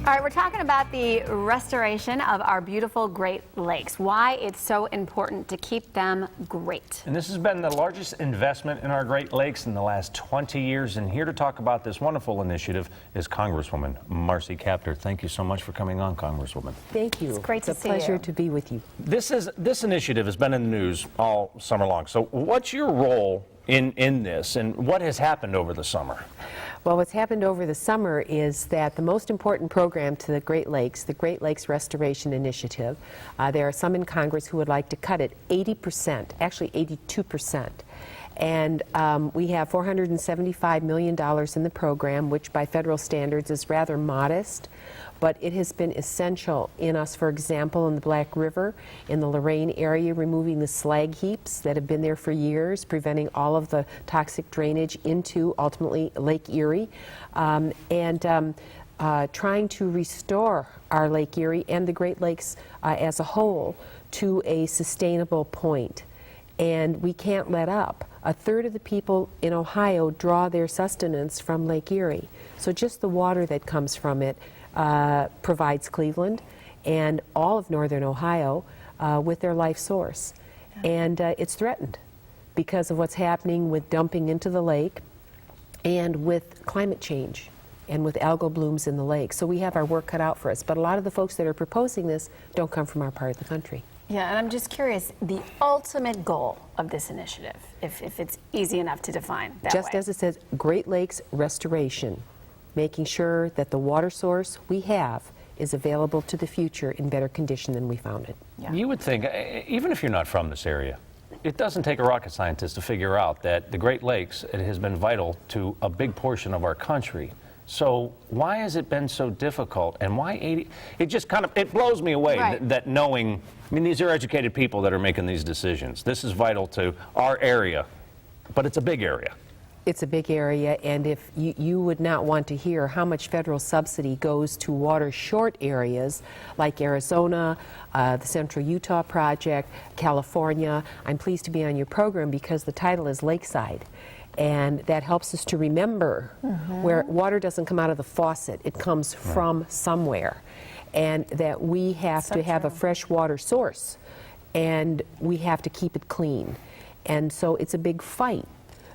All right, we're talking about the restoration of our beautiful Great Lakes, why it's so important to keep them great. And this has been the largest investment in our Great Lakes in the last 20 years. And here to talk about this wonderful initiative is Congresswoman Marcy Kaptur. Thank you so much for coming on, Congresswoman. Thank you. It's great to see you. It's a pleasure to be with you. This initiative has been in the news all summer long. So what's your role in this, and what has happened over the summer? Well, what's happened over the summer is that the most important program to the Great Lakes Restoration Initiative, there are some in Congress who would like to cut it 80%, actually 82%. And we have $475 million in the program, which by federal standards is rather modest, but it has been essential in us, for example, in the Black River, in the Lorraine area, removing the slag heaps that have been there for years, preventing all of the toxic drainage into, ultimately, Lake Erie, and trying to restore our Lake Erie and the Great Lakes as a whole to a sustainable point. And we can't let up. A third of the people in Ohio draw their sustenance from Lake Erie. So just the water that comes from it provides Cleveland and all of northern Ohio with their life source. And it's threatened because of what's happening with dumping into the lake and with climate change and with algal blooms in the lake. So we have our work cut out for us. But a lot of the folks that are proposing this don't come from our part of the country. Yeah, and I'm just curious, the ultimate goal of this initiative, if it's easy enough to define that Just way. as it says, Great Lakes restoration, making sure that the water source we have is available to the future in better condition than we found it. Yeah. You would think, even if you're not from this area, it doesn't take a rocket scientist to figure out that the Great Lakes, it has been vital to a big portion of our country. So why has it been so difficult, and why 80? It just kind of, it blows me away that knowing, I mean, these are educated people that are making these decisions. This is vital to our area, but it's a big area. It's a big area, and if you would not want to hear how much federal subsidy goes to water-short areas like Arizona, the Central Utah Project, California. I'm pleased to be on your program because the title is Lakeside. And that helps us to remember where water doesn't come out of the faucet, it comes from somewhere. And that we have to have a fresh water source, and we have to keep it clean. And so it's a big fight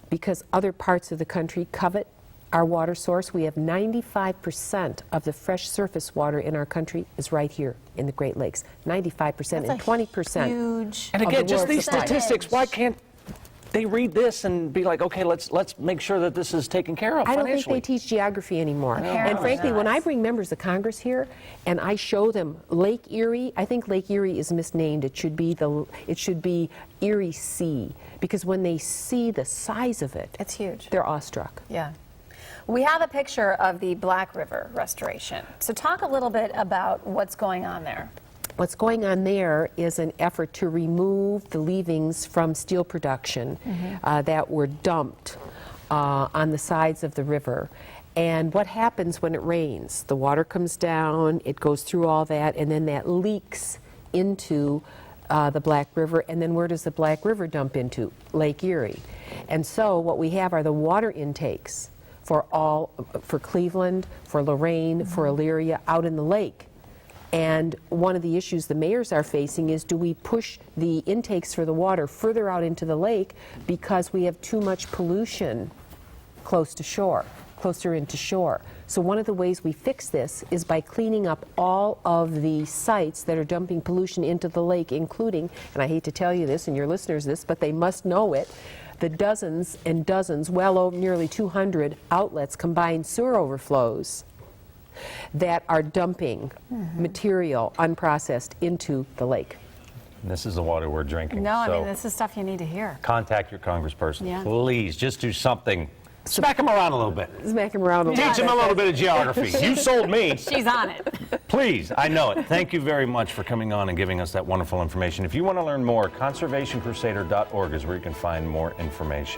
because other parts of the country covet our water source. We have 95% of the fresh surface water in our country is right here in the Great Lakes. 95% and 20%. Huge. And again, just these statistics, why can't they read this and be like, okay, let's make sure that this is taken care of financially? I don't think they teach geography anymore. And frankly, when I bring members of Congress here and I show them Lake Erie, I think Lake Erie is misnamed. It should be Erie Sea, because when they see the size of it, It's huge. they're awestruck. Yeah. We have a picture of the Black River restoration. So talk a little bit about what's going on there. What's going on there is an effort to remove the leavings from steel production that were dumped on the sides of the river. And what happens when it rains? The water comes down, it goes through all that, and then that leaks into the Black River. And then where does the Black River dump into? Lake Erie. And so what we have are the water intakes for Cleveland, for Lorraine, for Elyria, out in the lake. And one of the issues the mayors are facing is, do we push the intakes for the water further out into the lake because we have too much pollution close to shore, closer into shore? So one of the ways we fix this is by cleaning up all of the sites that are dumping pollution into the lake, including, and I hate to tell you this and your listeners this, but they must know it, the dozens and dozens, well over nearly 200 outlets, combined sewer overflows that are dumping material unprocessed into the lake. And this is the water we're drinking. No, I so mean, this is stuff you need to hear. contact your congressperson. Yeah. Please, just do something. Smack them around a little bit. Smack them around a little Teach them a little bit of geography. You sold me. She's on it. Please, I know it. Thank you very much for coming on and giving us that wonderful information. If you want to learn more, conservationcrusader.org is where you can find more information.